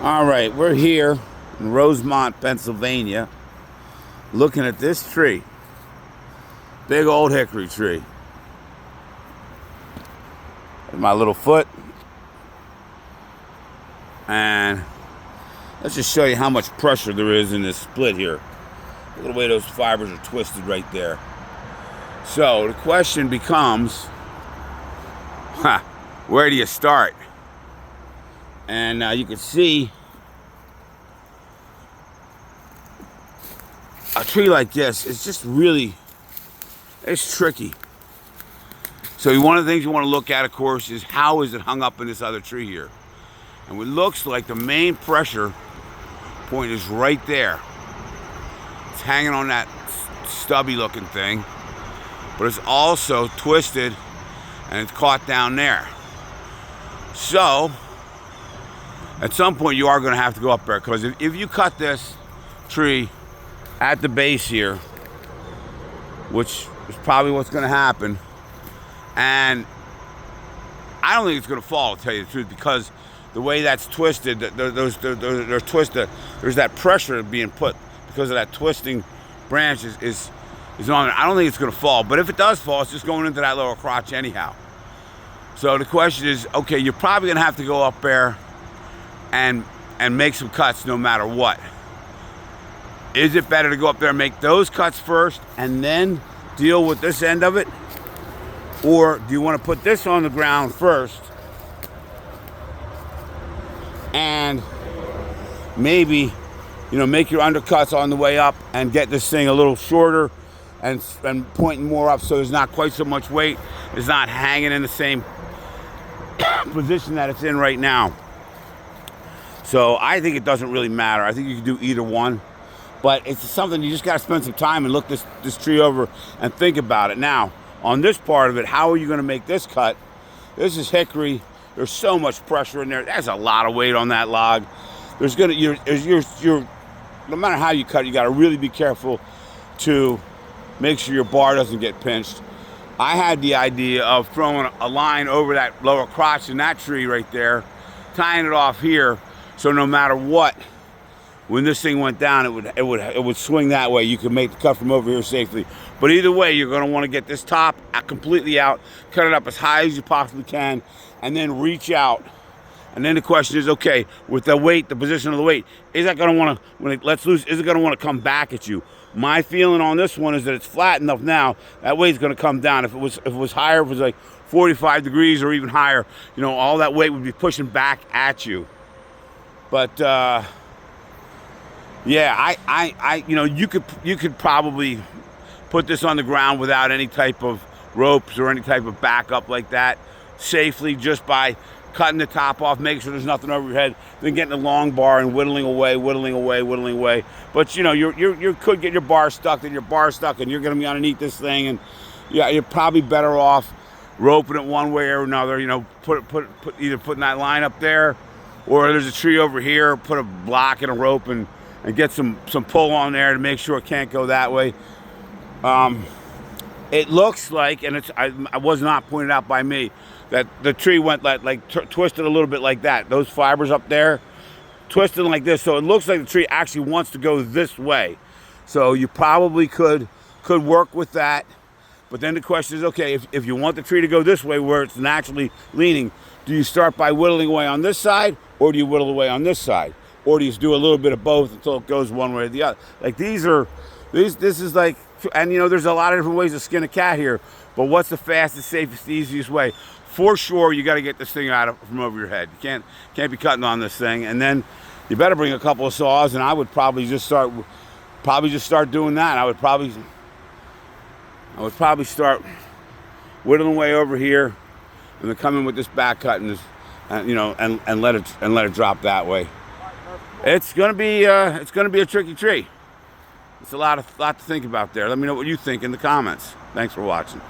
All right, we're here in Rosemont, Pennsylvania, looking at this tree. Big old hickory tree. There's my little foot. And let's just show you how much pressure there is in this split here. Look at the way those fibers are twisted right there. So the question becomes, where do you start? And you can see a tree like this, it's just really, it's tricky. So one of the things you want to look at, of course, is how is it hung up in this other tree here? And it looks like the main pressure point is right there. It's hanging on that stubby looking thing, but it's also twisted and it's caught down there. So at some point you are going to have to go up there, because if you cut this tree at the base here, which is probably what's going to happen, and I don't think it's going to fall, to tell you the truth, because the way that's twisted, they're twisted, there's that pressure being put because of that twisting branch is on it. I don't think it's going to fall, but if it does fall, it's just going into that lower crotch anyhow. So the question is, okay, you're probably going to have to go up there and make some cuts no matter what. Is it better to go up there and make those cuts first and then deal with this end of it? Or do you want to put this on the ground first and maybe, make your undercuts on the way up and get this thing a little shorter and pointing more up, so there's not quite so much weight. It's not hanging in the same position that it's in right now. So I think it doesn't really matter. I think you can do either one. But it's something you just got to spend some time and look this tree over and think about it. Now, on this part of it, how are you going to make this cut? This is hickory. There's so much pressure in there. There's a lot of weight on that log. There's going to, no matter how you cut, you got to really be careful to make sure your bar doesn't get pinched. I had the idea of throwing a line over that lower crotch in that tree right there, tying it off here, so no matter what, when this thing went down, it would swing that way. You can make the cut from over here safely. But either way, you're going to want to get this top completely out, cut it up as high as you possibly can, and then reach out. And then the question is, okay, with the weight, the position of the weight, is that going to want to, when it lets loose, is it going to want to come back at you? My feeling on this one is that it's flat enough now, that weight's going to come down. If it was higher, if it was like 45 degrees or even higher, all that weight would be pushing back at you. But yeah, you could probably put this on the ground without any type of ropes or any type of backup like that safely, just by cutting the top off, making sure there's nothing over your head, then getting the long bar and whittling away. But you could get your bar stuck, and you're going to be underneath this thing, and yeah, you're probably better off roping it one way or another. Either putting that line up there, or there's a tree over here, put a block and a rope and get some pull on there to make sure it can't go that way. It looks like, and I was not pointed out by me, that the tree went twisted a little bit like that. Those fibers up there twisted like this, so it looks like the tree actually wants to go this way. So you probably could work with that. But then the question is, okay, if you want the tree to go this way where it's naturally leaning, do you start by whittling away on this side, or do you whittle away on this side? Or do you do a little bit of both until it goes one way or the other? Like this is like, and there's a lot of different ways to skin a cat here, but what's the fastest, safest, easiest way? For sure, you got to get this thing out from over your head. You can't be cutting on this thing, and then you better bring a couple of saws, and I would probably just start doing that. I would probably start whittling away over here, and then come in with this back cut and let it drop that way. It's gonna be a tricky tree. It's a lot to think about there. Let me know what you think in the comments. Thanks for watching.